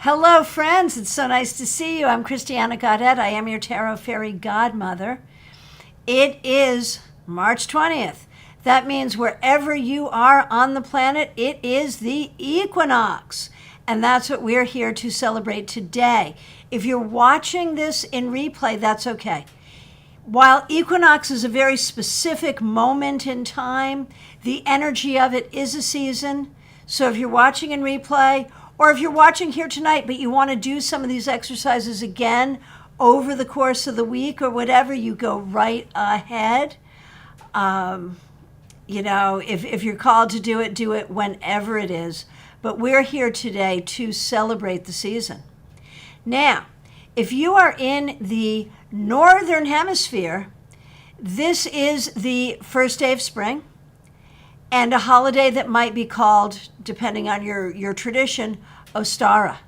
Hello, friends. It's so nice to see you. I'm Christiana Gaudet. I am your Tarot Fairy Godmother. It is March 20th. That means wherever you are on the planet, it is the equinox. And that's what we're here to celebrate today. If you're watching this in replay, that's okay. While equinox is a very specific moment in time, the energy of it is a season. So if you're watching in replay, or if you're watching here tonight, but you want to do some of these exercises again over the course of the week or whatever, you go right ahead. If you're called to do it whenever it is. But we're here today to celebrate the season. Now, if you are in the northern hemisphere, this is the first day of spring and a holiday that might be called, depending on your tradition, Ostara.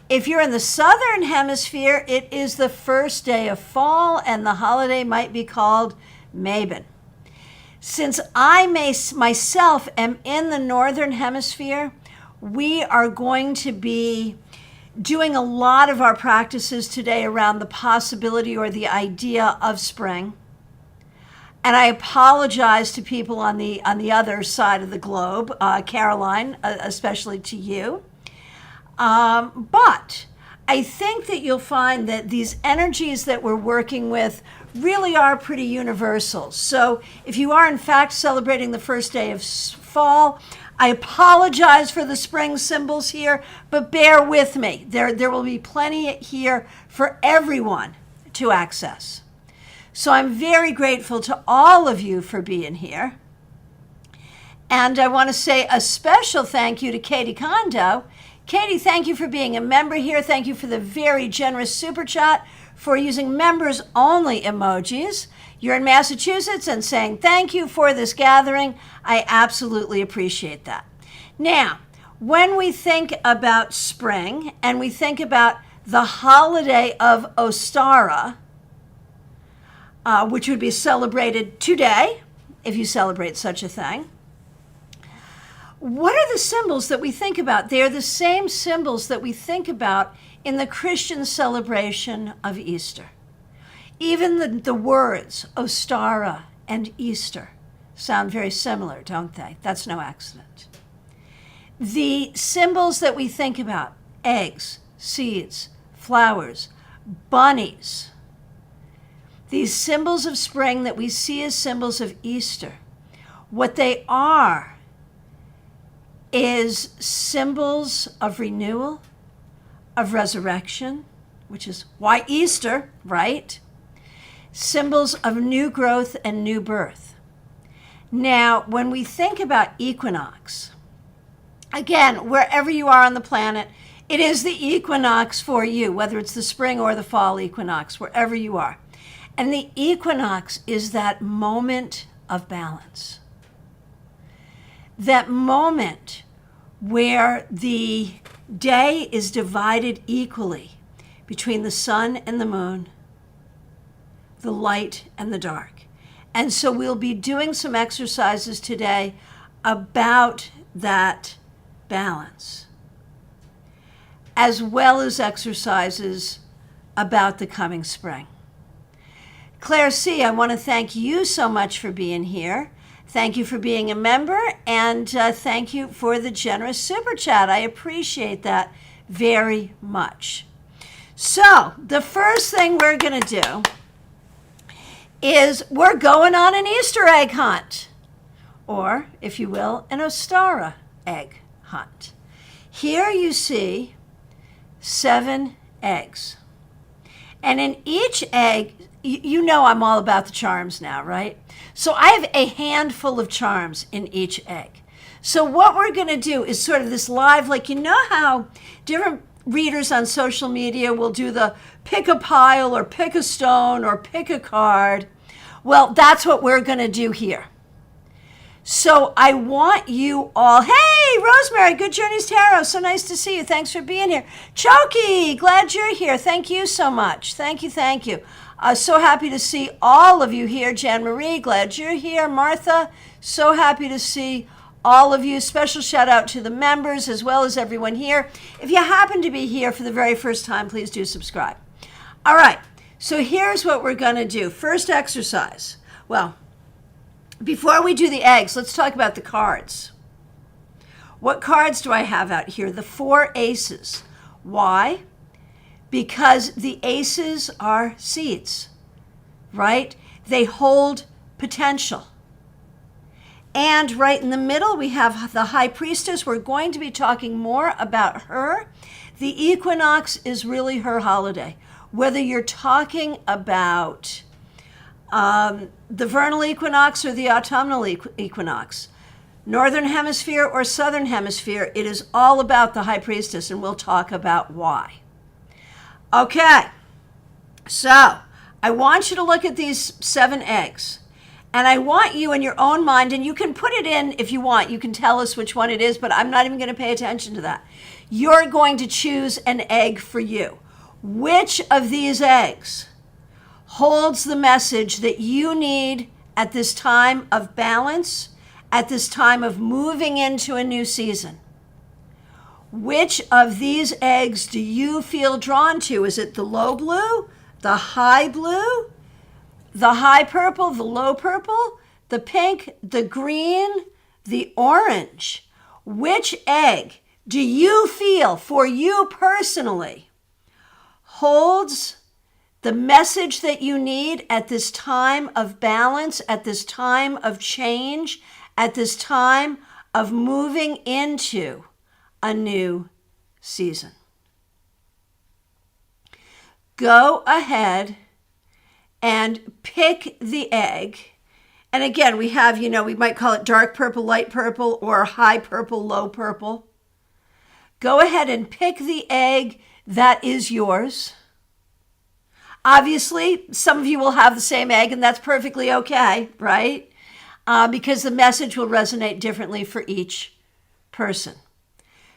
If you're in the southern hemisphere, it is the first day of fall and the holiday might be called Mabon. Since I myself am in the northern hemisphere, we are going to be doing a lot of our practices today around the possibility or the idea of spring. And I apologize to people on the other side of the globe, Caroline, especially to you. But I think that you'll find that these energies that we're working with really are pretty universal. So if you are in fact celebrating the first day of fall, I apologize for the spring symbols here, but bear with me. There will be plenty here for everyone to access. So I'm very grateful to all of you for being here. And I want to say a special thank you to Katie Kondo. Katie, thank you for being a member here. Thank you for the very generous super chat, for using members only emojis. You're in Massachusetts and saying thank you for this gathering. I absolutely appreciate that. Now, when we think about spring and we think about the holiday of Ostara, which would be celebrated today, if you celebrate such a thing. What are the symbols that we think about? They're the same symbols that we think about in the Christian celebration of Easter. Even the words Ostara and Easter sound very similar, don't they? That's no accident. The symbols that we think about, eggs, seeds, flowers, bunnies, these symbols of spring that we see as symbols of Easter, what they are is symbols of renewal, of resurrection, which is why Easter, right? Symbols of new growth and new birth. Now, when we think about equinox, again, wherever you are on the planet, it is the equinox for you, whether it's the spring or the fall equinox, wherever you are. And the equinox is that moment of balance. That moment where the day is divided equally between the sun and the moon, the light and the dark. And so we'll be doing some exercises today about that balance, as well as exercises about the coming spring. Claire C., I want to thank you so much for being here. Thank you for being a member, and thank you for the generous super chat. I appreciate that very much. So the first thing we're going to do is we're going on an Easter egg hunt, or, if you will, an Ostara egg hunt. Here you see 7 eggs. And in each egg, you know I'm all about the charms now, right? So I have a handful of charms in each egg. So what we're going to do is sort of this live, like, you know how different readers on social media will do the pick a pile or pick a stone or pick a card? Well, that's what we're going to do here. So I want you all, hey, Rosemary, Good Journeys Tarot, so nice to see you. Thanks for being here. Choki, glad you're here. Thank you so much. Thank you, thank you. So happy to see all of you here. Jan Marie, glad you're here. Martha, so happy to see all of you. Special shout out to the members as well as everyone here. If you happen to be here for the very first time, please do subscribe. All right, so here's what we're going to do. First exercise. Well, before we do the eggs, let's talk about the cards. What cards do I have out here? The 4 aces. Why? Because the aces are seeds, right? They hold potential. And right in the middle, we have the High Priestess. We're going to be talking more about her. The equinox is really her holiday. Whether you're talking about the vernal equinox or the autumnal equinox, northern hemisphere or southern hemisphere, it is all about the High Priestess, and we'll talk about why. Okay, so I want you to look at these 7 eggs. And I want you in your own mind, and you can put it in if you want. You can tell us which one it is, but I'm not even going to pay attention to that. You're going to choose an egg for you. Which of these eggs holds the message that you need at this time of balance, at this time of moving into a new season? Which of these eggs do you feel drawn to? Is it the low blue, the high blue, the high purple, the low purple, the pink, the green, the orange? Which egg do you feel, for you personally, holds the message that you need at this time of balance, at this time of change, at this time of moving into a new season? Go ahead and pick the egg. And again, we have, we might call it dark purple, light purple, or high purple, low purple. Go ahead and pick the egg that is yours. Obviously, some of you will have the same egg, and that's perfectly okay, right? Because the message will resonate differently for each person.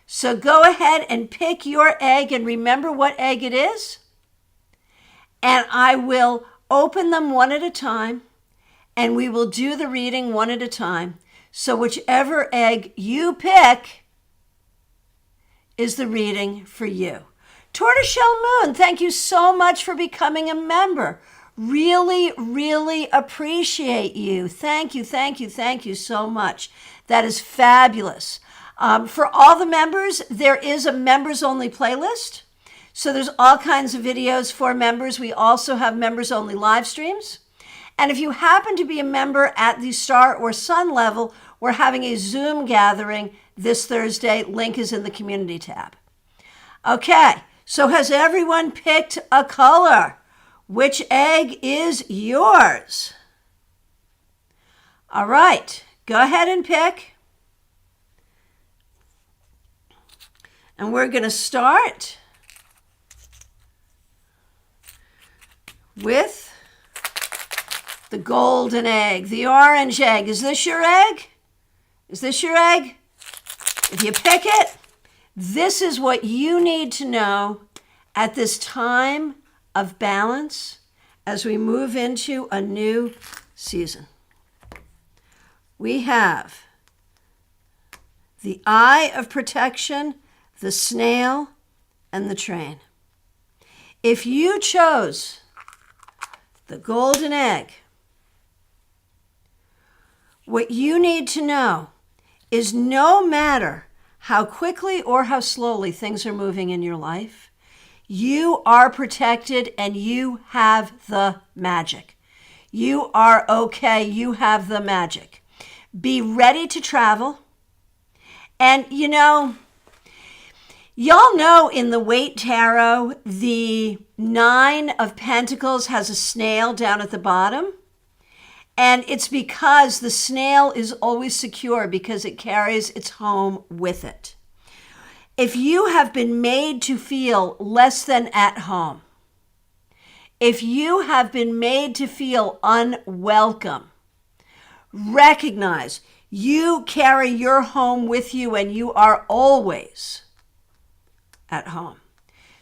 So go ahead and pick your egg, and remember what egg it is. And I will open them one at a time, and we will do the reading one at a time. So whichever egg you pick is the reading for you. Tortoiseshell Moon, thank you so much for becoming a member. Really, really appreciate you. Thank you, thank you, thank you so much. That is fabulous. For all the members, there is a members-only playlist. So there's all kinds of videos for members. We also have members-only live streams. And if you happen to be a member at the star or sun level, we're having a Zoom gathering this Thursday. Link is in the community tab. Okay, so has everyone picked a color? Which egg is yours? All right, go ahead and pick. And we're going to start with the golden egg, the orange egg. Is this your egg? Is this your egg? If you pick it, this is what you need to know at this time of balance as we move into a new season. We have the eye of protection, the snail, and the train. If you chose the golden egg, what you need to know is no matter how quickly or how slowly things are moving in your life, you are protected and you have the magic. You are okay. You have the magic. Be ready to travel. And y'all know in the Waite Tarot, the 9 of Pentacles has a snail down at the bottom. And it's because the snail is always secure because it carries its home with it. If you have been made to feel less than at home, if you have been made to feel unwelcome, recognize you carry your home with you and you are always at home.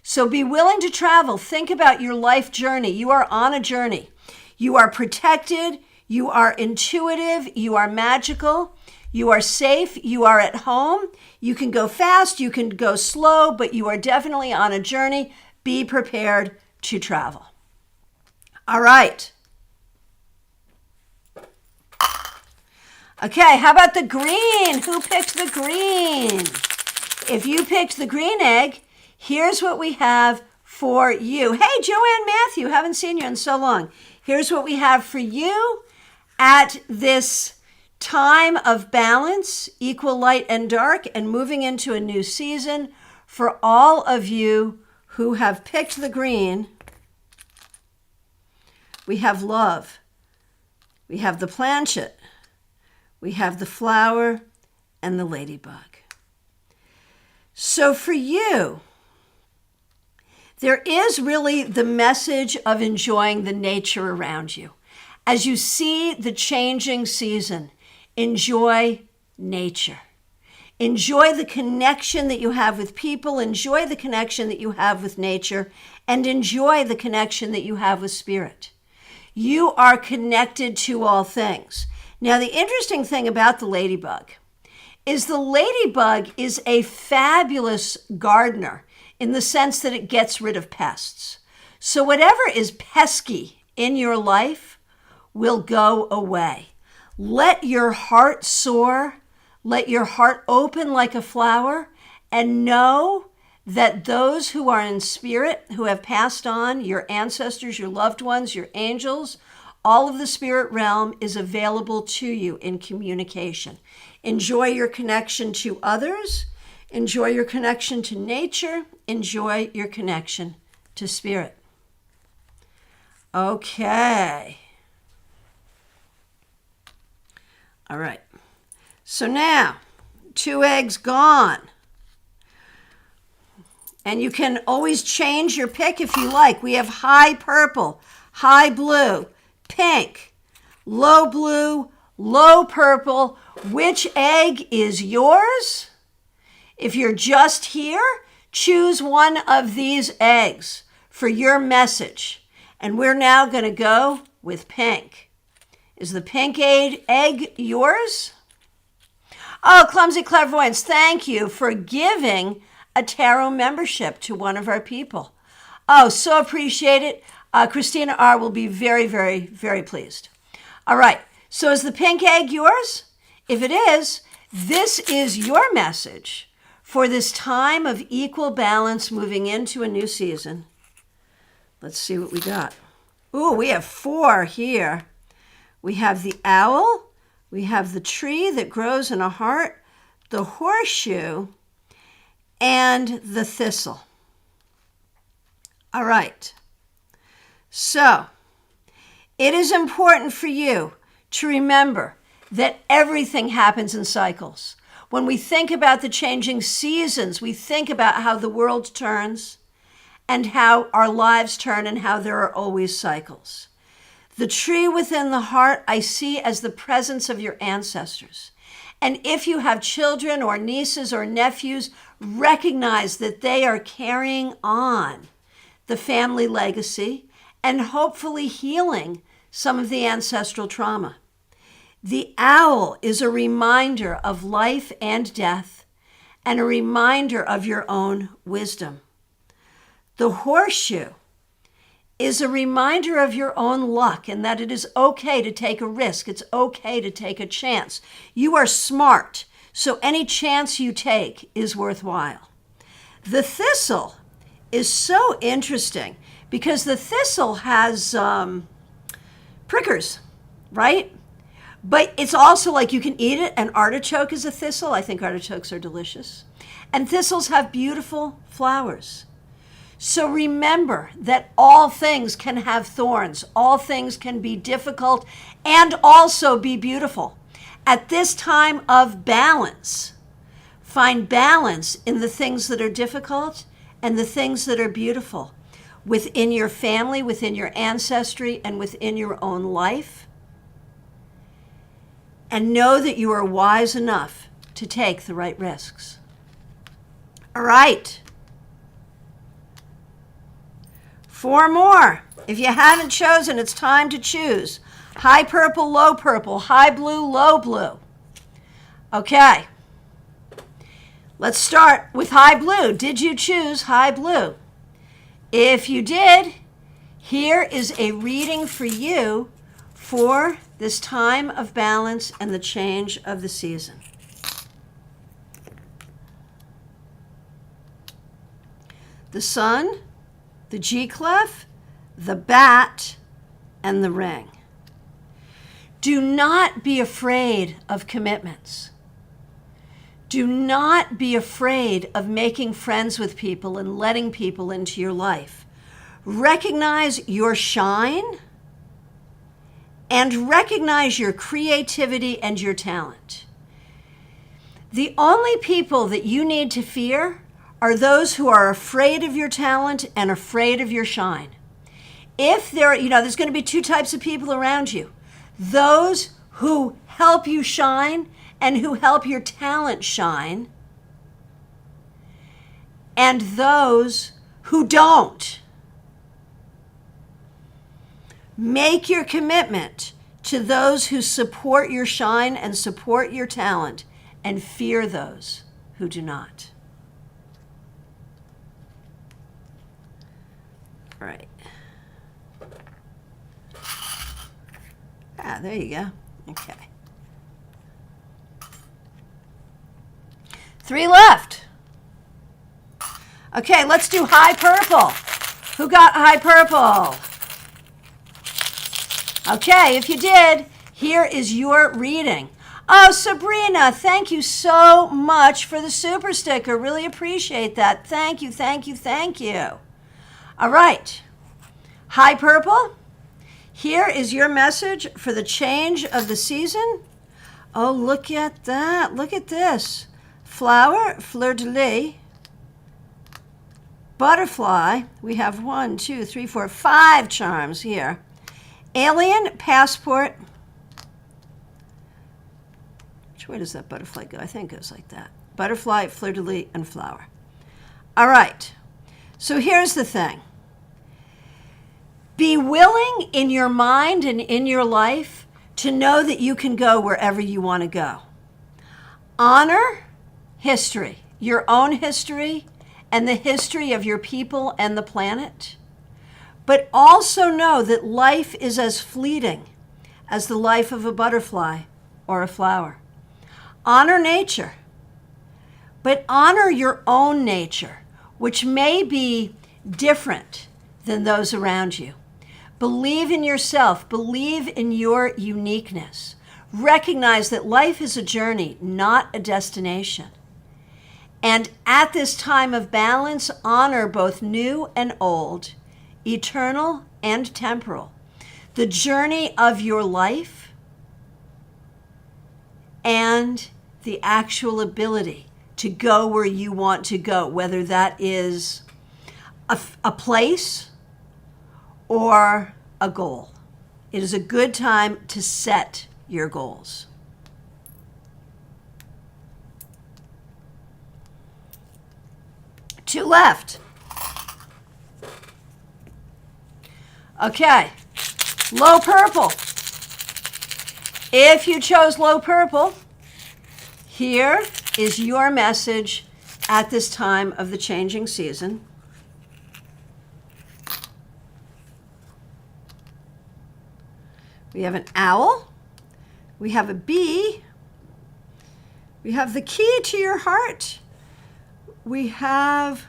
So be willing to travel. Think about your life journey. You are on a journey. You are protected. You are intuitive. You are magical. You are safe. You are at home. You can go fast. You can go slow, but you are definitely on a journey. Be prepared to travel. All right. Okay, how about the green? Who picked the green? If you picked the green egg, here's what we have for you. Hey, Joanne Matthew, haven't seen you in so long. Here's what we have for you at this time of balance, equal light and dark, and moving into a new season. For all of you who have picked the green, we have love. We have the planchet. We have the flower and the ladybug. So for you, there is really the message of enjoying the nature around you. As you see the changing season, enjoy nature. Enjoy the connection that you have with people, enjoy the connection that you have with nature, and enjoy the connection that you have with spirit. You are connected to all things. Now, the interesting thing about the ladybug is the ladybug is a fabulous gardener in the sense that it gets rid of pests. So whatever is pesky in your life will go away. Let your heart soar, let your heart open like a flower, and know that those who are in spirit, who have passed on, your ancestors, your loved ones, your angels, all of the spirit realm is available to you in communication. Enjoy your connection to others. Enjoy your connection to nature. Enjoy your connection to spirit. Okay. All right. So now, 2 eggs gone. And you can always change your pick if you like. We have high purple, high blue, pink, low blue, low purple. Which egg is yours? If you're just here, choose one of these eggs for your message. And we're now going to go with pink. Is the pink egg yours? Oh, Clumsy Clairvoyance, thank you for giving a tarot membership to one of our people. Oh, so appreciate it. Christina R. will be very, very, very pleased. All right, so is the pink egg yours? If it is, this is your message for this time of equal balance moving into a new season. Let's see what we got. Ooh, we have 4 here. We have the owl, we have the tree that grows in a heart, the horseshoe, and the thistle. All right. So, it is important for you to remember that everything happens in cycles. When we think about the changing seasons, we think about how the world turns and how our lives turn and how there are always cycles. The tree within the heart I see as the presence of your ancestors. And if you have children or nieces or nephews, recognize that they are carrying on the family legacy and hopefully healing some of the ancestral trauma. The owl is a reminder of life and death and a reminder of your own wisdom. The horseshoe is a reminder of your own luck and that it is okay to take a risk. It's okay to take a chance. You are smart, so any chance you take is worthwhile. The thistle is so interesting because the thistle has prickers, right? But it's also like you can eat it. An artichoke is a thistle. I think artichokes are delicious. And thistles have beautiful flowers. So remember that all things can have thorns. All things can be difficult and also be beautiful. At this time of balance, find balance in the things that are difficult and the things that are beautiful within your family, within your ancestry, and within your own life. And know that you are wise enough to take the right risks. All right. 4 more. If you haven't chosen, it's time to choose. High purple, low blue. Okay. Let's start with high blue. Did you choose high blue? If you did, here is a reading for you for this time of balance and the change of the season. The sun, the G clef, the bat, and the ring. Do not be afraid of commitments. Do not be afraid of making friends with people and letting people into your life. Recognize your shine and recognize your creativity and your talent. The only people that you need to fear are those who are afraid of your talent and afraid of your shine. If there's going to be two types of people around you. Those who help you shine and who help your talent shine, and those who don't. Make your commitment to those who support your shine and support your talent, and fear those who do not. All right. There you go. Okay. 3 left. Okay, let's do high purple. Who got high purple? Okay, if you did, here is your reading. Oh, Sabrina, thank you so much for the super sticker. Really appreciate that. Thank you, thank you, thank you. All right. High purple. Here is your message for the change of the season. Oh, look at that. Look at this. Flower, fleur de lis, butterfly. We have 1, 2, 3, 4, 5 charms here. Alien, passport. Which way does that butterfly go? I think it goes like that. Butterfly, fleur de lis, and flower. All right. So here's the thing. Be willing in your mind and in your life to know that you can go wherever you want to go. Honor history, your own history, and the history of your people and the planet. But also know that life is as fleeting as the life of a butterfly or a flower. Honor nature, but honor your own nature, which may be different than those around you. Believe in yourself. Believe in your uniqueness. Recognize that life is a journey, not a destination. And at this time of balance, honor both new and old, eternal and temporal, the journey of your life and the actual ability to go where you want to go, whether that is a place or a goal. It is a good time to set your goals. Two left. Okay, low purple. If you chose low purple, here is your message at this time of the changing season. We have an owl, we have a bee, we have the key to your heart, we have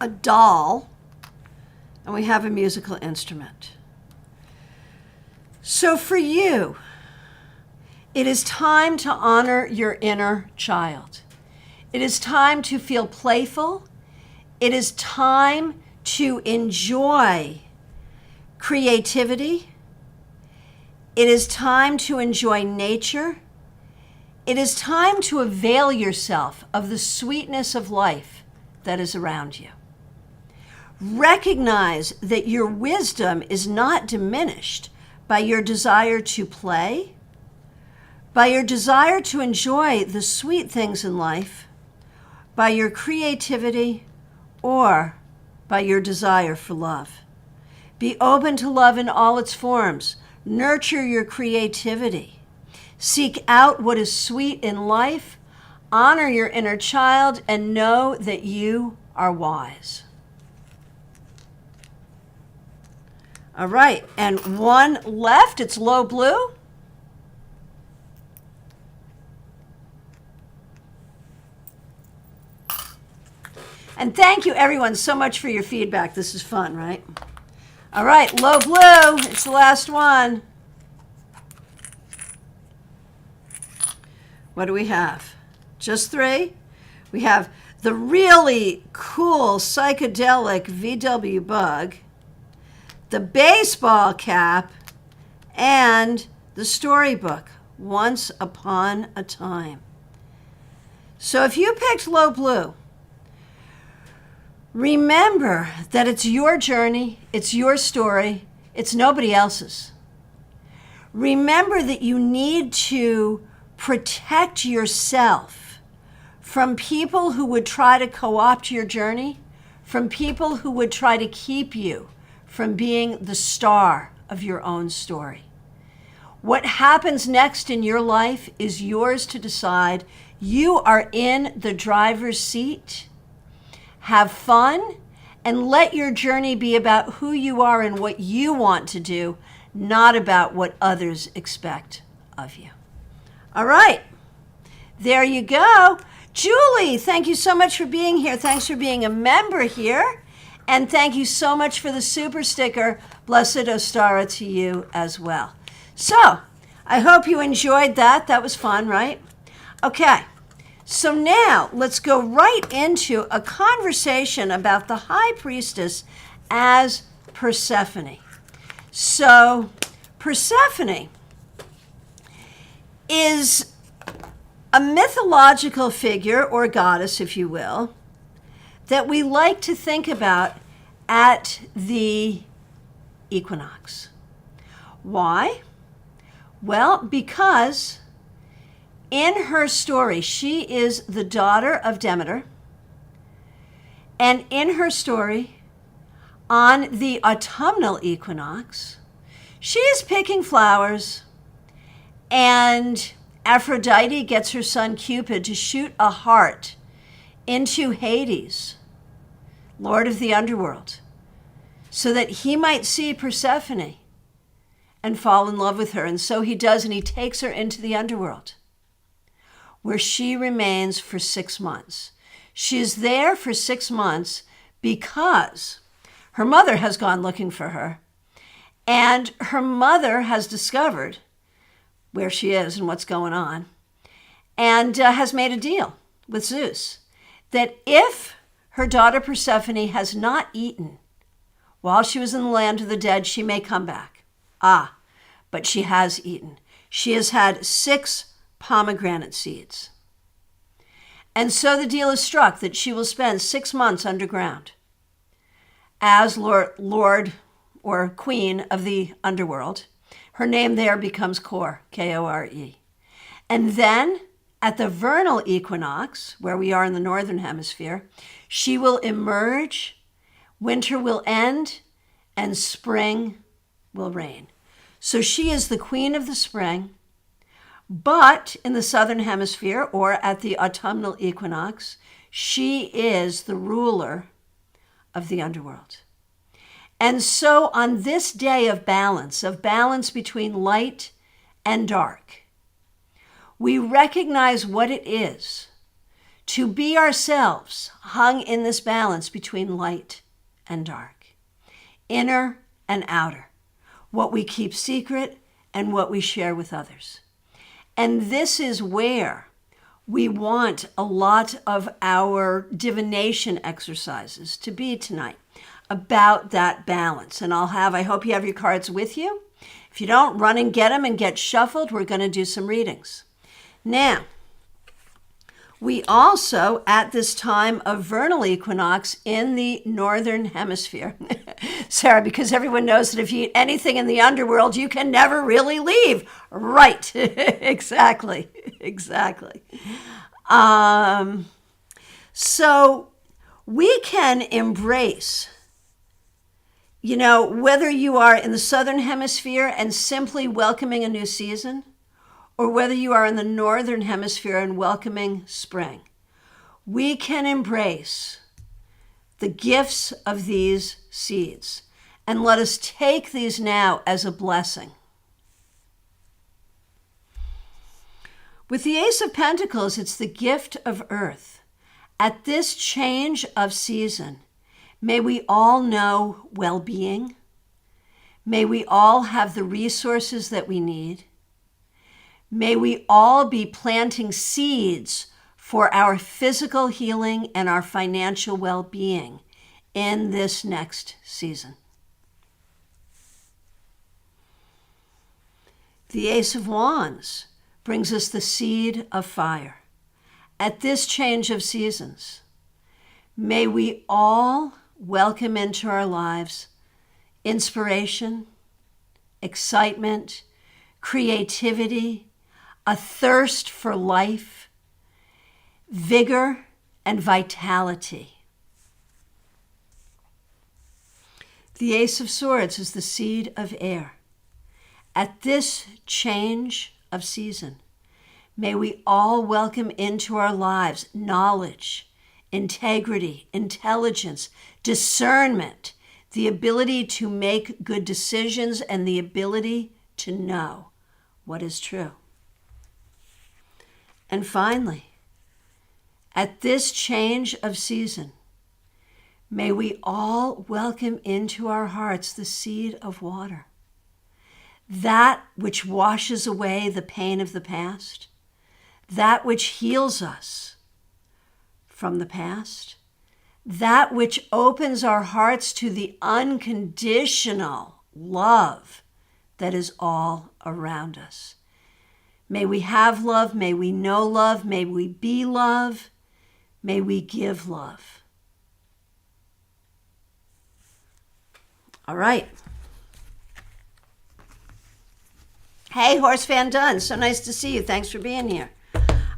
a doll, and we have a musical instrument. So for you, it is time to honor your inner child. It is time to feel playful. It is time to enjoy creativity. It is time to enjoy nature. It is time to avail yourself of the sweetness of life that is around you. Recognize that your wisdom is not diminished by your desire to play, by your desire to enjoy the sweet things in life, by your creativity, or by your desire for love. Be open to love in all its forms. Nurture your creativity. Seek out what is sweet in life, honor your inner child, and know that you are wise. All right, and one left, it's low blue. And thank you everyone so much for your feedback. This is fun, right? All right, low blue, it's the last one. What do we have? Just 3? We have the really cool psychedelic VW bug, the baseball cap, and the storybook, Once Upon a Time. So if you picked low blue, remember that it's your journey, it's your story, it's nobody else's. Remember that you need to protect yourself from people who would try to co-opt your journey, from people who would try to keep you from being the star of your own story. What happens next in your life is yours to decide. You are in the driver's seat. Have fun and let your journey be about who you are and what you want to do, not about what others expect of you. All right, there you go. Julie, thank you so much for being here. Thanks for being a member here. And thank you so much for the super sticker. Blessed Ostara to you as well. So, I hope you enjoyed that. That was fun, right? Okay, so now let's go right into a conversation about the high priestess as Persephone. So, Persephone is a mythological figure, or goddess, if you will, that we like to think about at the equinox. Why? Well, because in her story, she is the daughter of Demeter, and in her story, on the autumnal equinox, she is picking flowers, and Aphrodite gets her son Cupid to shoot a heart into Hades, Lord of the underworld, so that he might see Persephone and fall in love with her. And so he does, and he takes her into the underworld, where she remains for 6 months. She is there for 6 months because her mother has gone looking for her, and her mother has discovered where she is and what's going on, and has made a deal with Zeus that if her daughter Persephone has not eaten while she was in the land of the dead, she may come back. But she has eaten. She has had 6 pomegranate seeds. And so the deal is struck that she will spend 6 months underground as Lord or Queen of the underworld. Her name there becomes Kore, Kore. And then at the vernal equinox, where we are in the northern hemisphere, she will emerge, winter will end, and spring will reign. So she is the queen of the spring, but in the southern hemisphere, or at the autumnal equinox, she is the ruler of the underworld. And so on this day of balance between light and dark, we recognize what it is to be ourselves hung in this balance between light and dark, inner and outer, what we keep secret and what we share with others. And this is where we want a lot of our divination exercises to be tonight, about that balance. And I hope you have your cards with you. If you don't, run and get them and get shuffled. We're going to do some readings. Now, we also, at this time of vernal equinox in the northern hemisphere, Sarah, because everyone knows that if you eat anything in the underworld, you can never really leave. Right. Exactly. So we can embrace, whether you are in the southern hemisphere and simply welcoming a new season, or whether you are in the northern hemisphere and welcoming spring, we can embrace the gifts of these seeds. And let us take these now as a blessing. With the Ace of Pentacles, it's the gift of earth. At this change of season, may we all know well-being. May we all have the resources that we need. May we all be planting seeds for our physical healing and our financial well-being in this next season. The Ace of Wands brings us the seed of fire. At this change of seasons, may we all welcome into our lives inspiration, excitement, creativity, a thirst for life, vigor, and vitality. The Ace of Swords is the seed of air. At this change of season, may we all welcome into our lives knowledge, integrity, intelligence, discernment, the ability to make good decisions, and the ability to know what is true. And finally, at this change of season, may we all welcome into our hearts the seed of water. That which washes away the pain of the past, that which heals us from the past, that which opens our hearts to the unconditional love that is all around us. May we have love, may we know love, may we be love, may we give love. All right. Hey, Horse Fan Dunn, so nice to see you. Thanks for being here.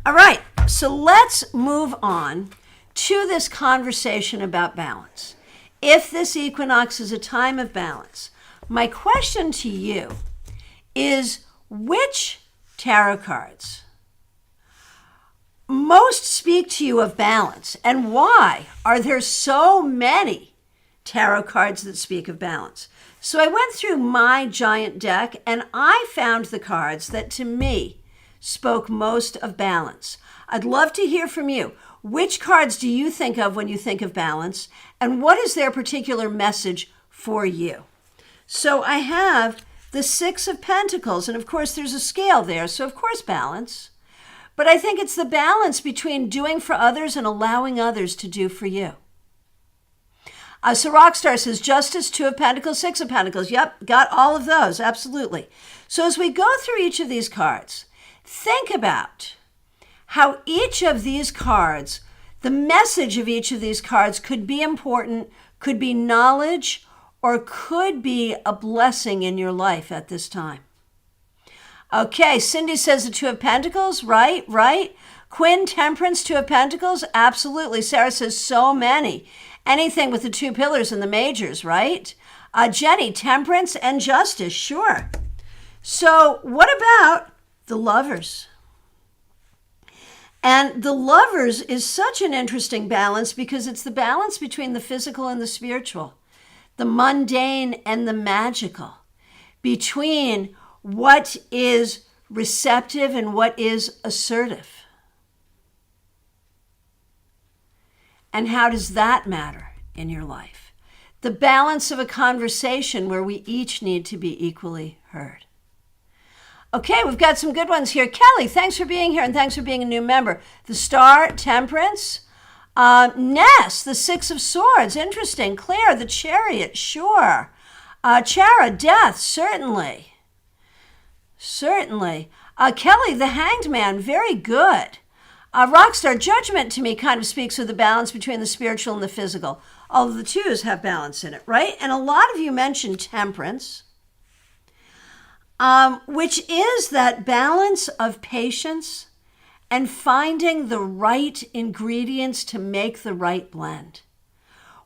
All right, so let's move on to this conversation about balance. If this equinox is a time of balance, my question to you is, which tarot cards most speak to you of balance, and why are there so many tarot cards that speak of balance? So I went through my giant deck and I found the cards that to me spoke most of balance. I'd love to hear from you. Which cards do you think of when you think of balance, and what is their particular message for you? So I have the Six of Pentacles, and of course there's a scale there, so of course balance. But I think it's the balance between doing for others and allowing others to do for you. So Rockstar says Justice, Two of Pentacles, Six of Pentacles. Yep, got all of those, absolutely. So as we go through each of these cards, think about how each of these cards, the message of each of these cards could be important, could be knowledge, or could be a blessing in your life at this time. Okay, Cindy says the Two of Pentacles, right. Quinn, Temperance, Two of Pentacles, absolutely. Sarah says so many. Anything with the two pillars and the majors, right? Jenny, Temperance and Justice, sure. So what about the Lovers? And the Lovers is such an interesting balance because it's the balance between the physical and the spiritual, the mundane and the magical, between what is receptive and what is assertive. And how does that matter in your life? The balance of a conversation where we each need to be equally heard. Okay, we've got some good ones here. Kelly, thanks for being here and thanks for being a new member. The Star, Temperance. Ness, the Six of Swords, interesting. Claire, the Chariot, sure. Chara, Death, certainly. Certainly. Kelly, the Hanged Man, very good. Rockstar, Judgment to me kind of speaks of the balance between the spiritual and the physical. All of the twos have balance in it, right? And a lot of you mentioned Temperance, which is that balance of patience and finding the right ingredients to make the right blend.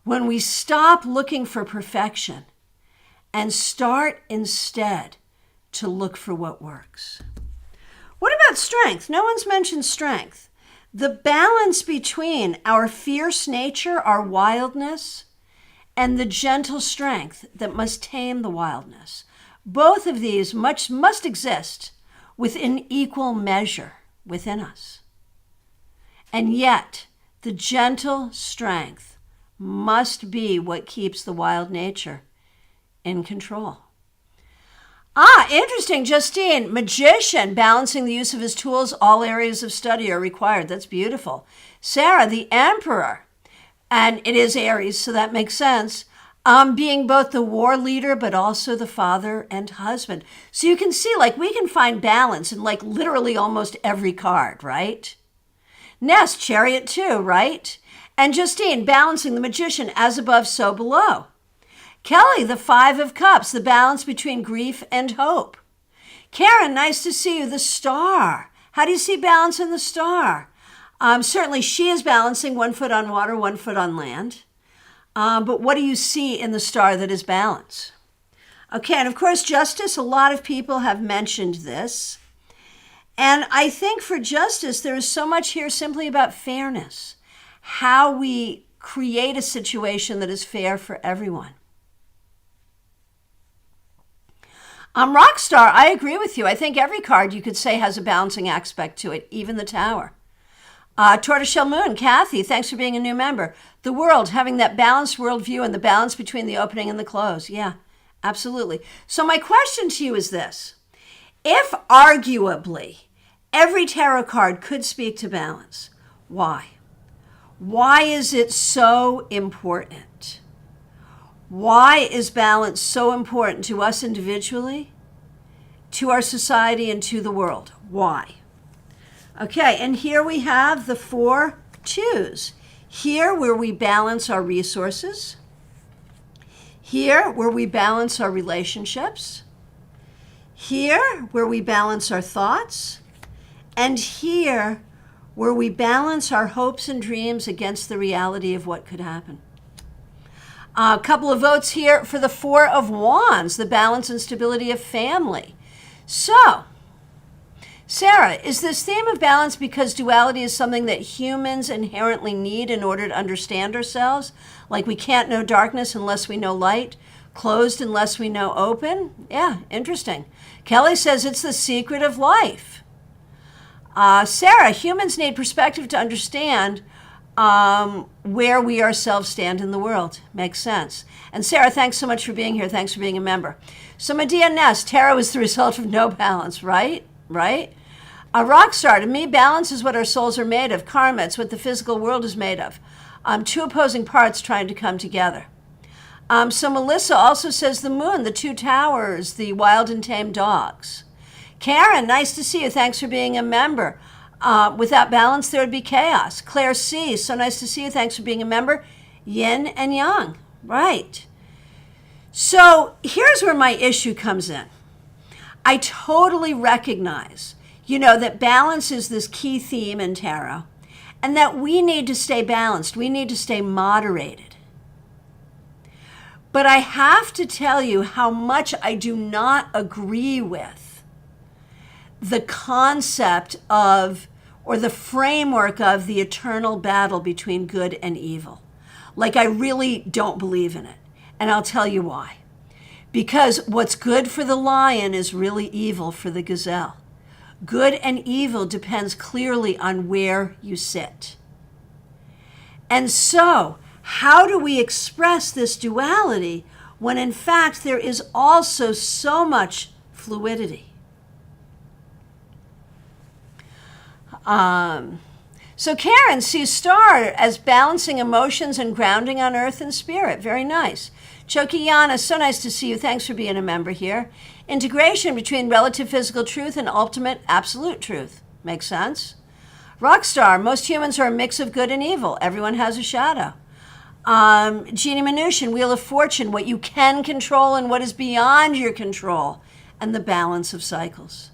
When we stop looking for perfection and start instead to look for what works. What about strength? No one's mentioned strength. The balance between our fierce nature, our wildness, and the gentle strength that must tame the wildness. Both of these must exist within equal measure within us. And yet, the gentle strength must be what keeps the wild nature in control. Interesting, Justine. Magician, balancing the use of his tools, all areas of study are required. That's beautiful. Sarah, the emperor, and it is Aries, so that makes sense, being both the war leader, but also the father and husband. So you can see, we can find balance in, literally almost every card, right? Ness, chariot too, right? And Justine, balancing the magician, as above, so below. Kelly, the 5 of Cups, the balance between grief and hope. Karen, nice to see you, the star. How do you see balance in the star? Certainly she is balancing 1 foot on water, 1 foot on land. But what do you see in the star that is balance? Okay, and of course, justice, a lot of people have mentioned this. And I think for justice, there is so much here simply about fairness, how we create a situation that is fair for everyone. Rockstar, I agree with you. I think every card you could say has a balancing aspect to it, even the Tower. Tortoiseshell Moon, Kathy, thanks for being a new member. The world, having that balanced worldview and the balance between the opening and the close. Yeah, absolutely. So my question to you is this. If arguably every tarot card could speak to balance, why? Why is it so important? Why is balance so important to us individually, to our society, and to the world? Why? Okay, and here we have the 4 twos. Here where we balance our resources. Here where we balance our relationships. Here where we balance our thoughts. And here where we balance our hopes and dreams against the reality of what could happen. A couple of votes here for the 4 of Wands, the balance and stability of family. So, Sarah, is this theme of balance because duality is something that humans inherently need in order to understand ourselves? Like we can't know darkness unless we know light, closed unless we know open? Yeah, interesting. Kelly says it's the secret of life. Sarah, humans need perspective to understand where we ourselves stand in the world. Makes sense. And Sarah, thanks so much for being here. Thanks for being a member. So Medea Ness, tarot is the result of no balance, right? Right? A rock star, to me, balance is what our souls are made of. Karma, it's what the physical world is made of. 2 opposing parts trying to come together. So Melissa also says the moon, the 2 towers, the wild and tame dogs. Karen, nice to see you. Thanks for being a member. Without balance, there would be chaos. Claire C., so nice to see you. Thanks for being a member. Yin and yang, right. So here's where my issue comes in. I totally recognize, that balance is this key theme in tarot, and that we need to stay balanced. We need to stay moderated. But I have to tell you how much I do not agree with the concept of, or the framework of, the eternal battle between good and evil. I really don't believe in it. And I'll tell you why. Because what's good for the lion is really evil for the gazelle. Good and evil depends clearly on where you sit. And so, how do we express this duality when in fact there is also so much fluidity? So Karen sees star as balancing emotions and grounding on earth and spirit. Very nice. Chokiana, so nice to see you. Thanks for being a member here. Integration between relative physical truth and ultimate absolute truth. Makes sense. Rockstar, most humans are a mix of good and evil. Everyone has a shadow. Jeannie Mnuchin, Wheel of Fortune, what you can control and what is beyond your control, and the balance of cycles.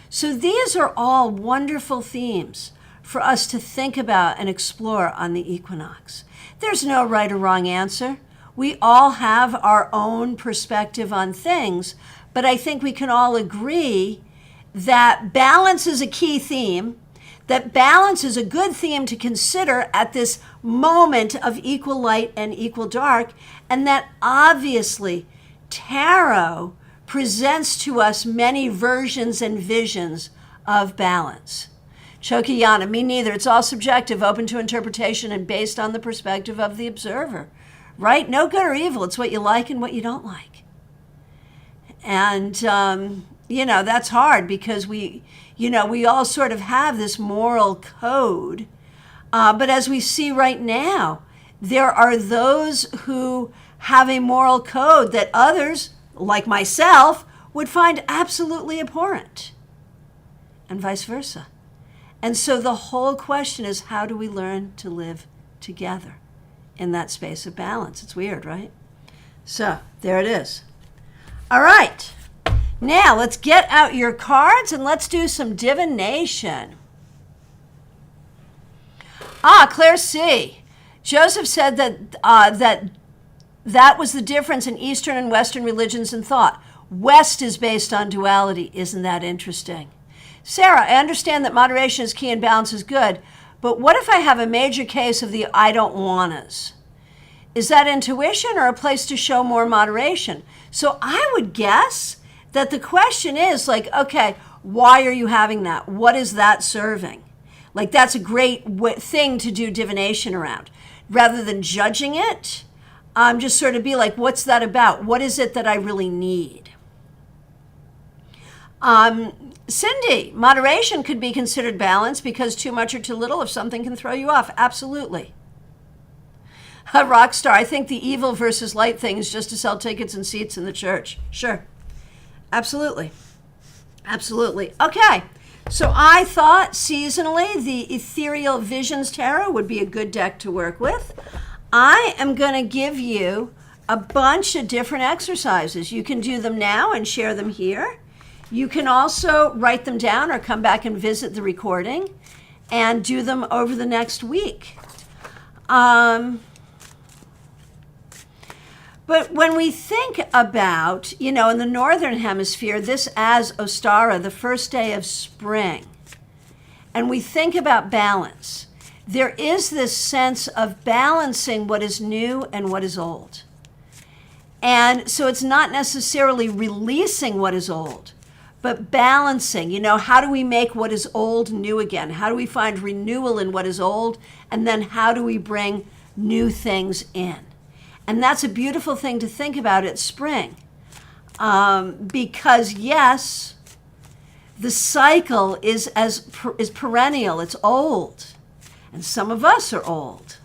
So these are all wonderful themes for us to think about and explore on the equinox. There's no right or wrong answer. We all have our own perspective on things, but I think we can all agree that balance is a key theme, that balance is a good theme to consider at this moment of equal light and equal dark, and that obviously tarot presents to us many versions and visions of balance. Chokiyana, me neither. It's all subjective, open to interpretation, and based on the perspective of the observer. Right? No good or evil. It's what you like and what you don't like. And, that's hard because we all sort of have this moral code. But as we see right now, there are those who have a moral code that others, like myself, would find absolutely abhorrent, and vice versa. And so the whole question is, how do we learn to live together in that space of balance? It's weird, right? So there it is. All right. Now let's get out your cards and let's do some divination. Claire C. Joseph said that was the difference in Eastern and Western religions and thought. West is based on duality. Isn't that interesting? Sarah, I understand that moderation is key and balance is good, but what if I have a major case of the I don't wannas? Is that intuition or a place to show more moderation? So I would guess that the question is like, okay, why are you having that? What is that serving? Like, that's a great thing to do divination around. Rather than judging it, just sort of be like, what's that about? What is it that I really need? Cindy, moderation could be considered balance because too much or too little of something can throw you off. Absolutely. Rockstar, I think the evil versus light thing is just to sell tickets and seats in the church. Sure. Absolutely. Absolutely. Okay. So I thought seasonally the Ethereal Visions Tarot would be a good deck to work with. I am going to give you a bunch of different exercises. You can do them now and share them here. You can also write them down or come back and visit the recording and do them over the next week. But when we think about, in the Northern Hemisphere, this as Ostara, the first day of spring, and we think about balance, there is this sense of balancing what is new and what is old. And so it's not necessarily releasing what is old, but balancing, how do we make what is old new again? How do we find renewal in what is old? And then how do we bring new things in? And that's a beautiful thing to think about at spring. Because yes, the cycle is perennial, it's old. And some of us are old.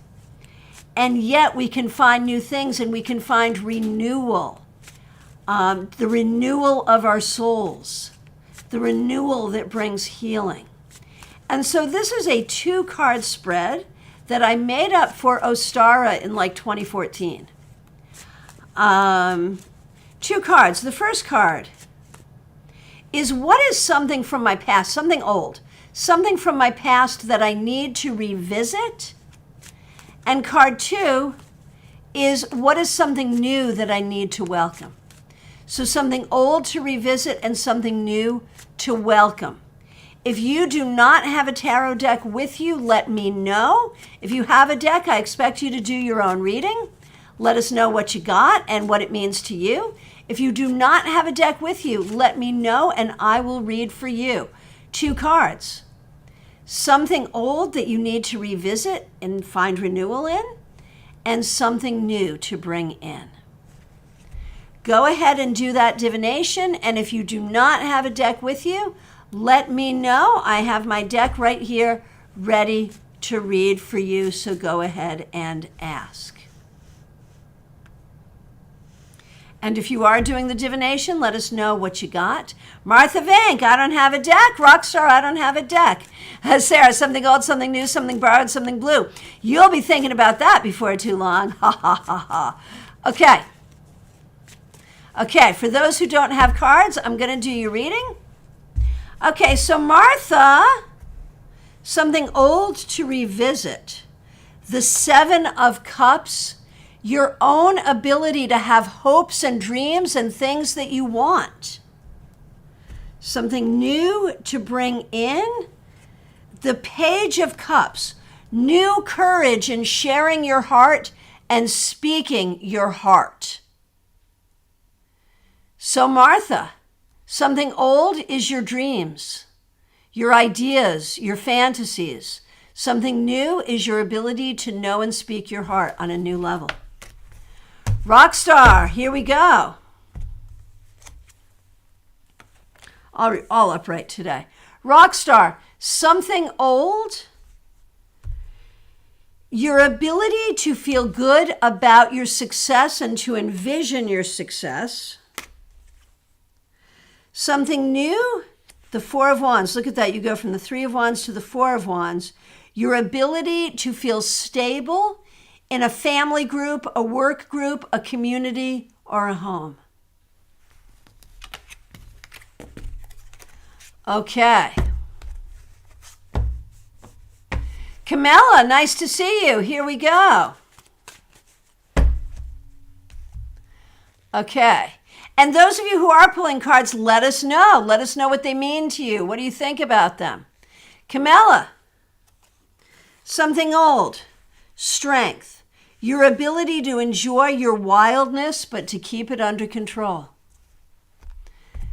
And yet we can find new things and we can find renewal. The renewal of our souls, the renewal that brings healing. And so this is a 2-card spread that I made up for Ostara in like 2014. 2 cards. The first card is, what is something from my past, something old, something from my past that I need to revisit? And card 2 is, what is something new that I need to welcome? So something old to revisit and something new to welcome. If you do not have a tarot deck with you, let me know. If you have a deck, I expect you to do your own reading. Let us know what you got and what it means to you. If you do not have a deck with you, let me know and I will read for you. 2 cards. Something old that you need to revisit and find renewal in, and something new to bring in. Go ahead and do that divination, and if you do not have a deck with you, let me know. I have my deck right here ready to read for you, so go ahead and ask. And if you are doing the divination, let us know what you got. Martha Vank, I don't have a deck. Rockstar, I don't have a deck. Sarah, something old, something new, something borrowed, something blue. You'll be thinking about that before too long. Ha, ha, ha, ha. Okay. Okay, for those who don't have cards, I'm going to do your reading. Okay, so Martha, something old to revisit. The 7 of Cups, your own ability to have hopes and dreams and things that you want. Something new to bring in. The Page of Cups. New courage in sharing your heart and speaking your heart. So Martha, something old is your dreams, your ideas, your fantasies. Something new is your ability to know and speak your heart on a new level. Rockstar, here we go. All upright today. Rockstar, something old, your ability to feel good about your success and to envision your success. Something new, the Four of Wands. Look at that. You go from the Three of Wands to the Four of Wands. Your ability to feel stable in a family group, a work group, a community, or a home. Okay. Camilla, nice to see you. Here we go. Okay. And those of you who are pulling cards, let us know. Let us know what they mean to you. What do you think about them? Camilla, something old, strength, your ability to enjoy your wildness, but to keep it under control.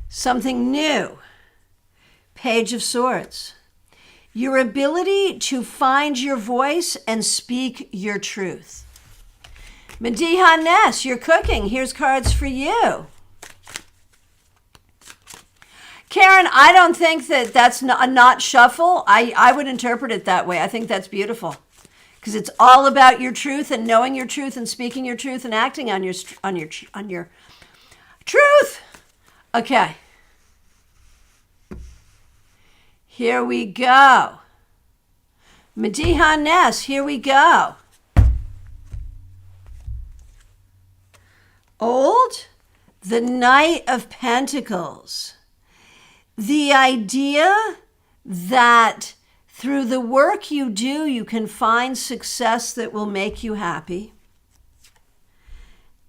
Something new, Page of Swords, your ability to find your voice and speak your truth. Mediha Ness, you're cooking. Here's cards for you. Karen, I don't think that's a not shuffle. I would interpret it that way. I think that's beautiful because it's all about your truth and knowing your truth and speaking your truth and acting on your truth. Okay. Here we go. Mediha Ness, here we go. Old, the Knight of Pentacles. The idea that through the work you do, you can find success that will make you happy.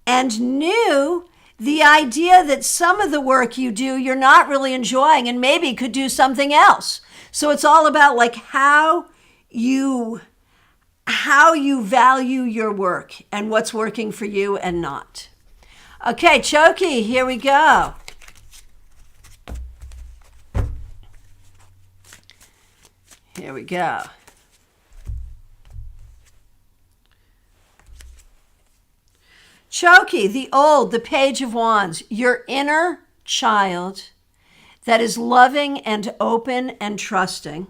And new, the idea that some of the work you do, you're not really enjoying and maybe could do something else. So it's all about like how you value your work and what's working for you and not. Okay, Choki, here we go. Here we go. Choki, the old, the Page of Wands, your inner child that is loving and open and trusting.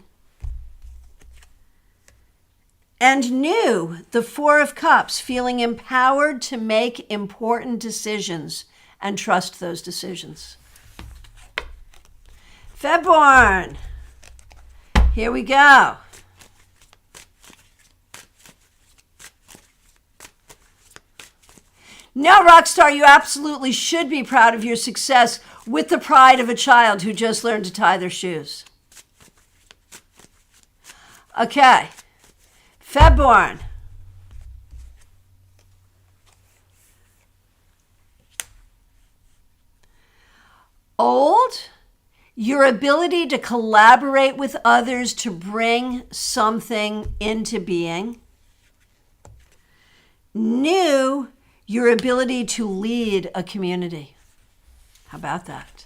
And new, the Four of Cups, feeling empowered to make important decisions and trust those decisions. Febborn. Here we go. Now, Rockstar, you absolutely should be proud of your success with the pride of a child who just learned to tie their shoes. Okay. Febborn. Old. Your ability to collaborate with others to bring something into being. New, your ability to lead a community. How about that?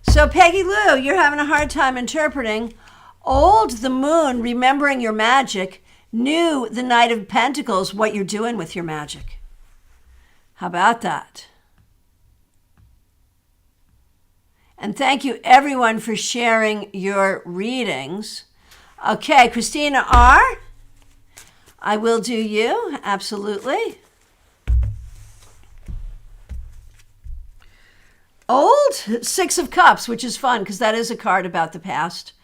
So Peggy Lou, you're having a hard time interpreting. Old, the Moon, remembering your magic. New, the Knight of Pentacles, what you're doing with your magic. How about that? And thank you, everyone, for sharing your readings. Okay, Christina R., I will do you, absolutely. Old, Six of Cups, which is fun because that is a card about the past.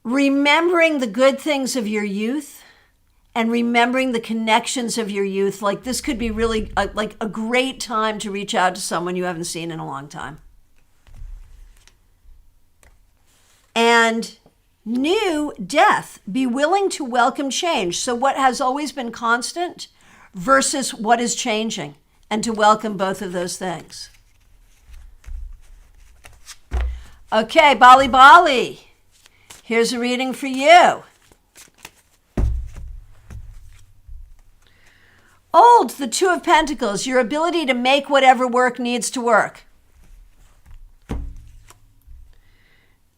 Remembering the good things of your youth and remembering the connections of your youth. Like this could be really like a great time to reach out to someone you haven't seen in a long time. And new, Death, be willing to welcome change. So what has always been constant versus what is changing, and to welcome both of those things. Okay, Bali Bali. Here's a reading for you. Old, the Two of Pentacles, your ability to make whatever work needs to work.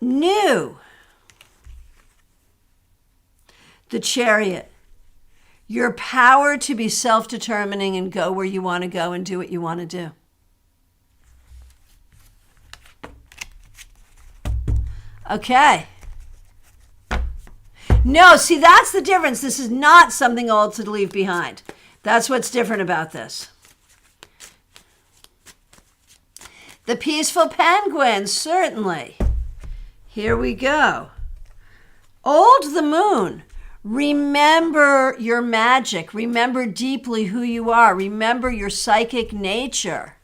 New, the Chariot, your power to be self-determining and go where you want to go and do what you want to do. Okay. No, see, that's the difference. This is not something old to leave behind. That's what's different about this. The Peaceful Penguin, certainly. Here we go. Old, the Moon. Remember your magic. Remember deeply who you are. Remember your psychic nature.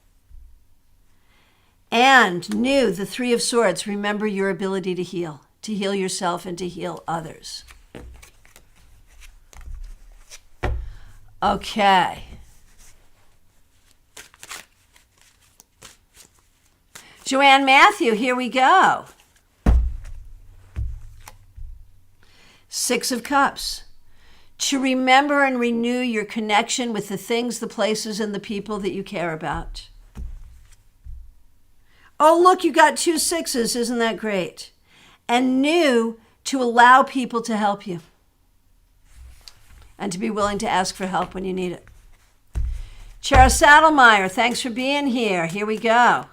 And New, the Three of Swords. Remember your ability to heal yourself and to heal others. Okay. Joanne Matthew, here we go. Six of Cups. To remember and renew your connection with the things, the places, and the people that you care about. Oh, look, you got 2 sixes. Isn't that great? And New, to allow people to help you. And to be willing to ask for help when you need it. Chara Saddlemeyer, thanks for being here. Here we go.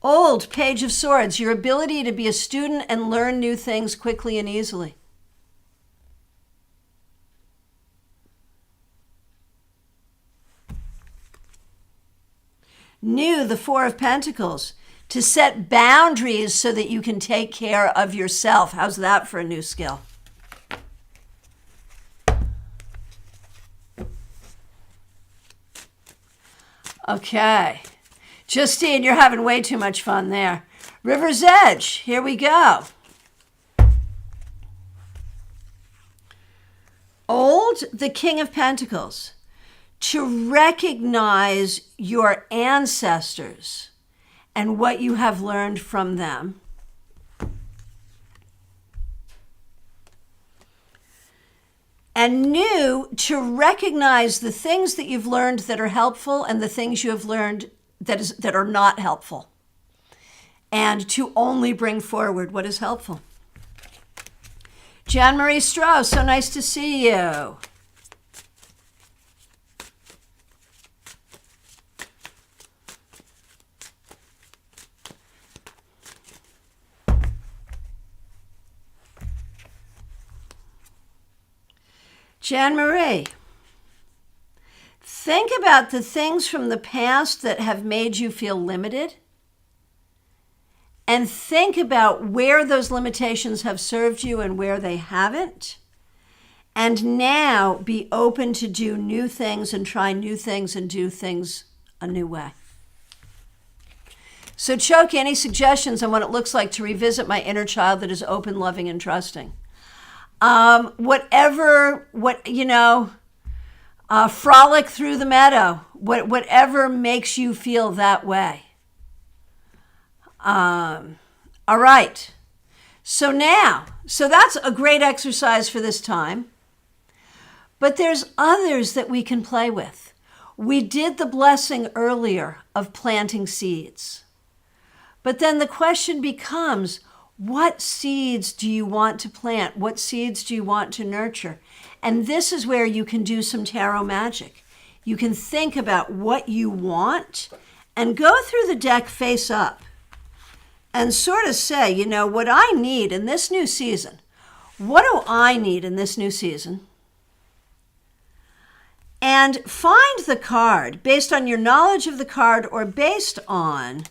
Old, Page of Swords, your ability to be a student and learn new things quickly and easily. New, the Four of Pentacles, to set boundaries so that you can take care of yourself. How's that for a new skill? Okay. Justine, you're having way too much fun there. River's Edge, here we go. Old, the King of Pentacles, to recognize your ancestors and what you have learned from them. And New, to recognize the things that you've learned that are helpful and the things you have learned that are not helpful, and to only bring forward what is helpful. Jan Marie Strauss, so nice to see you. Jan Marie, think about the things from the past that have made you feel limited, and think about where those limitations have served you and where they haven't. And now be open to do new things and try new things and do things a new way. So Choki, any suggestions on what it looks like to revisit my inner child that is open, loving, and trusting? Frolic through the meadow, whatever makes you feel that way. All right. So that's a great exercise for this time. But there's others that we can play with. We did the blessing earlier of planting seeds. But then the question becomes, what seeds do you want to plant? What seeds do you want to nurture? And this is where you can do some tarot magic. You can think about what you want and go through the deck face up and sort of say, what I need in this new season. What do I need in this new season? And find the card based on your knowledge of the card or based on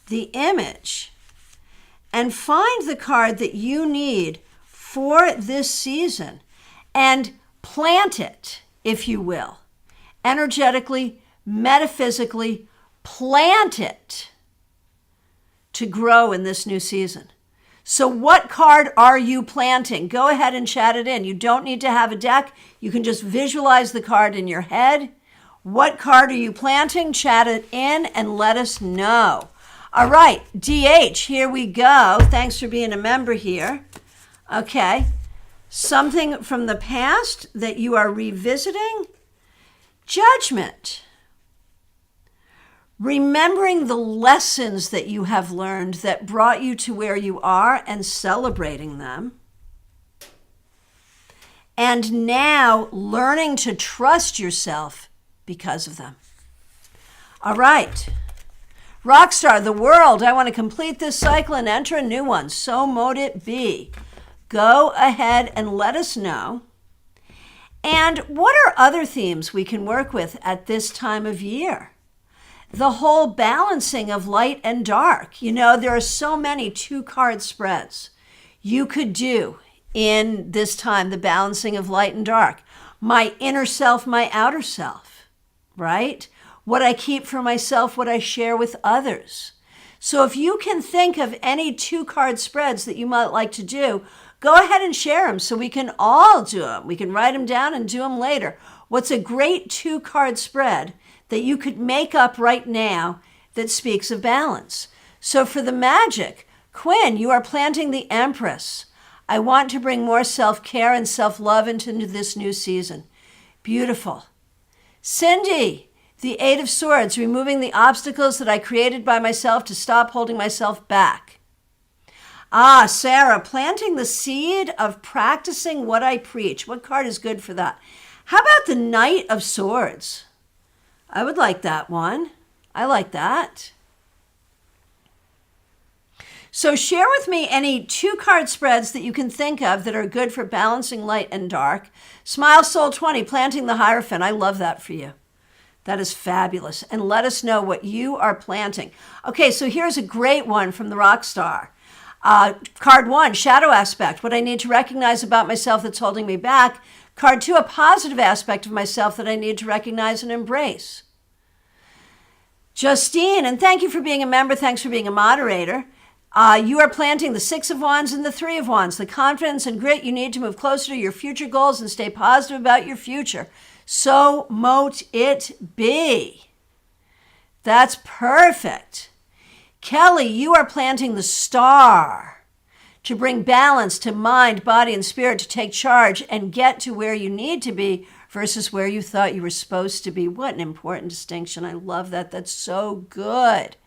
the image. And find the card that you need for this season and plant it, if you will. Energetically, metaphysically, plant it to grow in this new season. So what card are you planting? Go ahead and chat it in. You don't need to have a deck. You can just visualize the card in your head What card are you planting? Chat it in and let us know. All right, DH, here we go. Thanks for being a member here. Okay, something from the past that you are revisiting. Judgment. Remembering the lessons that you have learned that brought you to where you are and celebrating them. And now learning to trust yourself because of them. All right. Rockstar, the world. I want to complete this cycle and enter a new one. So mote it be. Go ahead and let us know. And what are other themes we can work with at this time of year? The whole balancing of light and dark. You know, there are so many 2-card spreads you could do in this time, the balancing of light and dark. My inner self, my outer self, right? What I keep for myself, what I share with others. So if you can think of any 2-card spreads that you might like to do, go ahead and share them so we can all do them. We can write them down and do them later. What's a great 2-card spread that you could make up right now that speaks of balance? So for the magic, Quinn, you are planting the Empress. I want to bring more self-care and self-love into this new season. Beautiful. Cindy, the 8 of Swords, removing the obstacles that I created by myself to stop holding myself back. Sarah, planting the seed of practicing what I preach. What card is good for that? How about the Knight of Swords? I would like that one. I like that. So share with me any 2-card spreads that you can think of that are good for balancing light and dark. Smile Soul 20, planting the Hierophant. I love that for you. That is fabulous. And let us know what you are planting. Okay, so here's a great one from the Rockstar. Card 1, shadow aspect. What I need to recognize about myself that's holding me back. Card 2, a positive aspect of myself that I need to recognize and embrace. Justine, and thank you for being a member. Thanks for being a moderator. You are planting the 6 of Wands and the 3 of Wands, the confidence and grit you need to move closer to your future goals and stay positive about your future. So mote it be. That's perfect. Kelly, you are planting the Star to bring balance to mind, body, and spirit, to take charge and get to where you need to be versus where you thought you were supposed to be. What an important distinction. I love that. That's so good.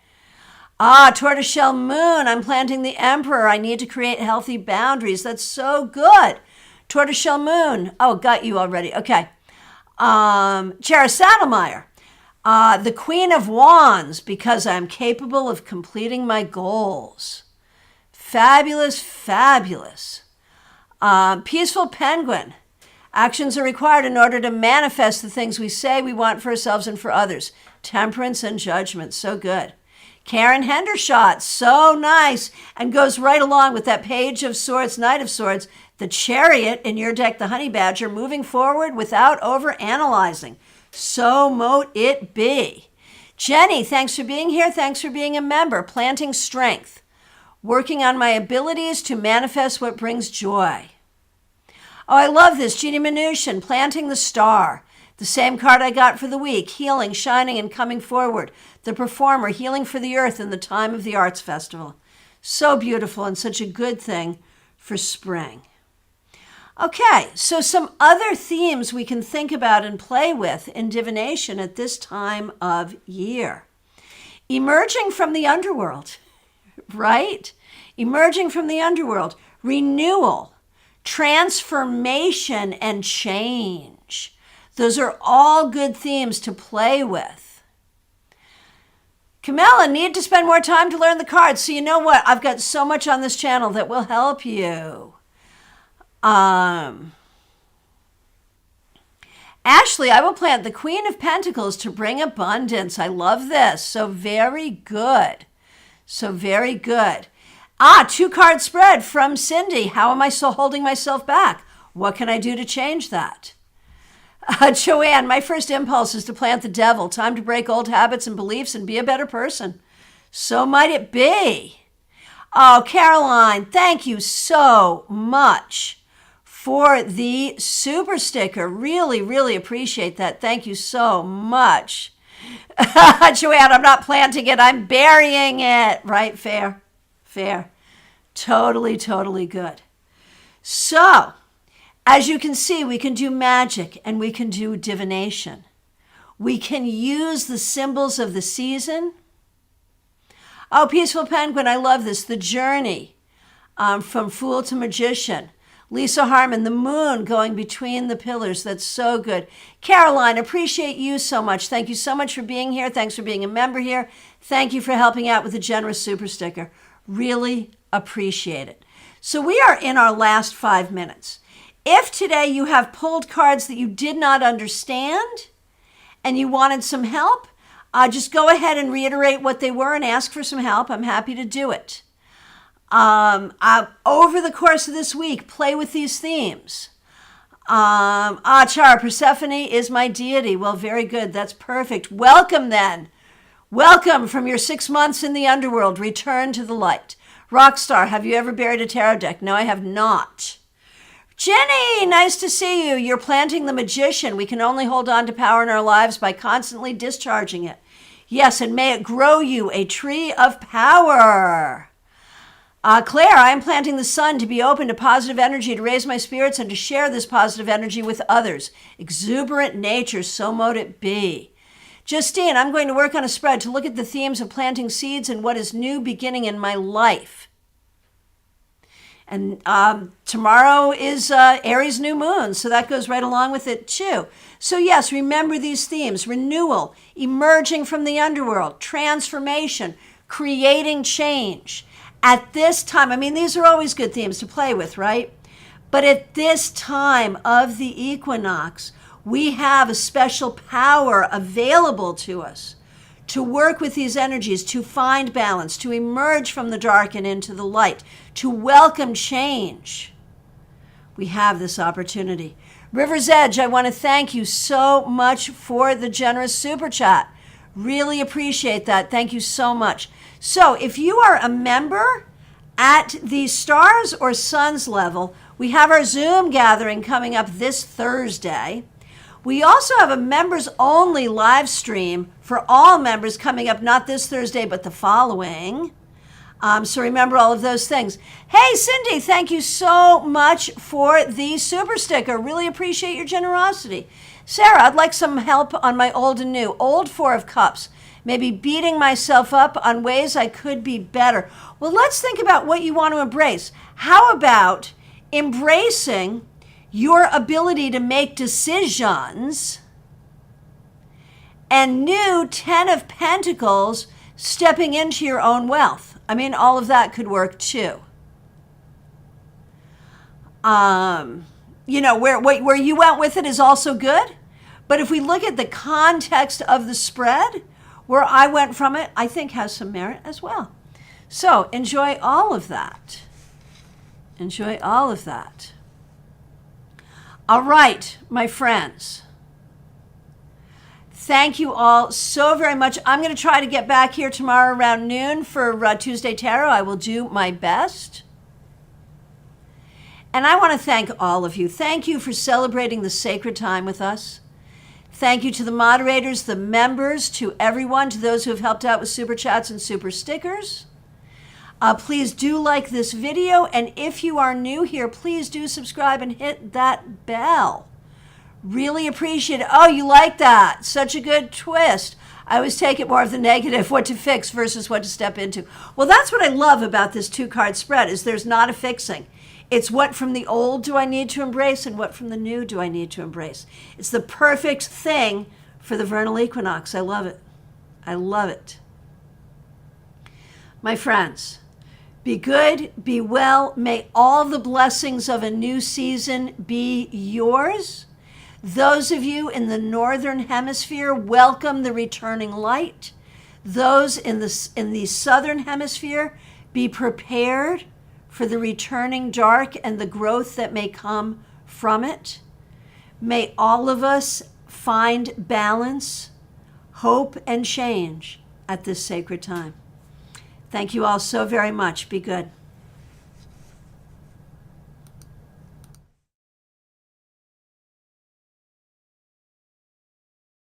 Tortoiseshell Moon, I'm planting the Emperor. I need to create healthy boundaries. That's so good. Tortoiseshell Moon. Oh, got you already. Okay. Chera Saddlemeyer, the Queen of Wands, because I'm capable of completing my goals. Fabulous, fabulous. Peaceful Penguin. Actions are required in order to manifest the things we say we want for ourselves and for others. Temperance and judgment. So good. Karen Hendershot, so nice, and goes right along with that Page of Swords, Knight of Swords, the Chariot in your deck, the Honey Badger, moving forward without overanalyzing. So mote it be. Jenny, thanks for being here. Thanks for being a member. Planting strength. Working on my abilities to manifest what brings joy. Oh, I love this. Jeannie Mnuchin, planting the Star. The same card I got for the week, healing, shining, and coming forward. The performer, healing for the earth in the time of the arts festival. So beautiful and such a good thing for spring. Okay, so some other themes we can think about and play with in divination at this time of year. Emerging from the underworld, right? Emerging from the underworld. Renewal, transformation, and change. Those are all good themes to play with. Camilla, need to spend more time to learn the cards. So you know what? I've got so much on this channel that will help you. Ashley, I will plant the Queen of Pentacles to bring abundance. I love this. So very good. So very good. 2-card spread from Cindy. How am I still holding myself back? What can I do to change that? Joanne, my first impulse is to plant the Devil. Time to break old habits and beliefs and be a better person. So might it be. Oh, Caroline, thank you so much for the super sticker. Really, really appreciate that. Thank you so much. Joanne, I'm not planting it. I'm burying it. Right? Fair. Fair. Totally, totally good. So, as you can see, we can do magic and we can do divination. We can use the symbols of the season. Oh, Peaceful Penguin, I love this. The journey from fool to magician. Lisa Harmon, the moon going between the pillars. That's so good. Caroline, appreciate you so much. Thank you so much for being here. Thanks for being a member here. Thank you for helping out with the generous super sticker. Really appreciate it. So we are in our last 5 minutes. If today you have pulled cards that you did not understand and you wanted some help, just go ahead and reiterate what they were and ask for some help. I'm happy to do it. Over the course of this week, play with these themes. Char, Persephone is my deity. Well, very good. That's perfect. Welcome then. Welcome from your 6 months in the underworld. Return to the light. Rockstar, have you ever buried a tarot deck? No, I have not. Jenny, nice to see you. You're planting the magician. We can only hold on to power in our lives by constantly discharging it. Yes, and may it grow you a tree of power. Claire, I am planting the sun to be open to positive energy, to raise my spirits, and to share this positive energy with others. Exuberant nature, so mote it be. Justine, I'm going to work on a spread to look at the themes of planting seeds and what is new beginning in my life. And tomorrow is Aries new moon, so that goes right along with it too. So yes, remember these themes: renewal, emerging from the underworld, transformation, creating change. At this time, I mean, these are always good themes to play with, right? But at this time of the equinox, we have a special power available to us to work with these energies, to find balance, to emerge from the dark and into the light, to welcome change. We have this opportunity. River's Edge, I want to thank you so much for the generous super chat. Really appreciate that. Thank you so much. So if you are a member at the stars or suns level, we have our Zoom gathering coming up this Thursday. We also have a members only live stream for all members coming up, not this Thursday, but the following. So remember all of those things. Hey, Cindy, thank you so much for the super sticker. Really appreciate your generosity. Sarah, I'd like some help on my old and new. Old Four of Cups. Maybe beating myself up on ways I could be better. Well, let's think about what you want to embrace. How about embracing your ability to make decisions, and new 10 of Pentacles, stepping into your own wealth? I mean, all of that could work too. You know, where you went with it is also good. But if we look at the context of the spread, where I went from it, I think has some merit as well. So enjoy all of that. Enjoy all of that. All right, my friends. Thank you all so very much. I'm going to try to get back here tomorrow around noon for Tuesday Tarot. I will do my best. And I want to thank all of you. Thank you for celebrating the sacred time with us. Thank you to the moderators, the members, to everyone, to those who have helped out with super chats and super stickers. Please do like this video, and if you are new here, please do subscribe and hit that bell. Really appreciate it. Oh, you like that? Such a good twist. I always take it more of the negative, what to fix versus what to step into. Well, that's what I love about this 2-card spread, is there's not a fixing. It's what from the old do I need to embrace and what from the new do I need to embrace. It's the perfect thing for the vernal equinox. I love it. I love it. My friends, be good, be well. May all the blessings of a new season be yours. Those of you in the northern hemisphere, welcome the returning light. Those in the southern hemisphere, be prepared for the returning dark and the growth that may come from it. May all of us find balance, hope, and change at this sacred time. Thank you all so very much. Be good.